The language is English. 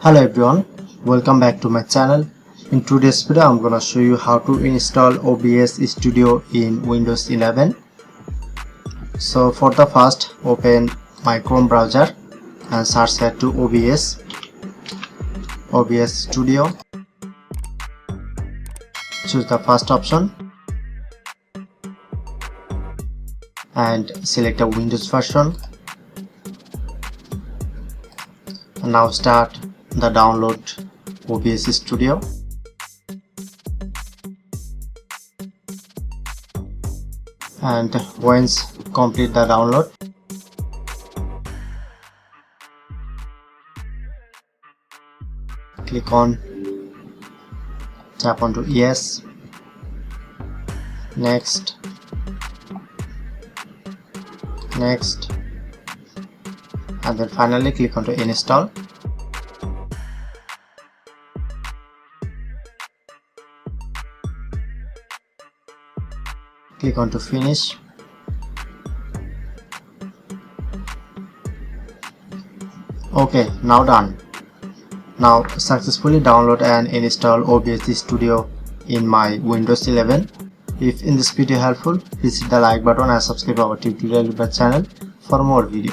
Hello everyone, welcome back to my channel. In today's video I'm gonna show you how to install OBS Studio in Windows 11. So for the first, open my Chrome browser and search here to OBS Studio. Choose the first option and select a Windows version. And now start the download OBS Studio. And once complete the download, click on tap onto yes, next, and then finally click on to install. Click on to finish. Okay, now done. Now successfully download and install OBS Studio in my Windows 11. If in this video helpful, please hit the like button and subscribe our tutorial channel for more video.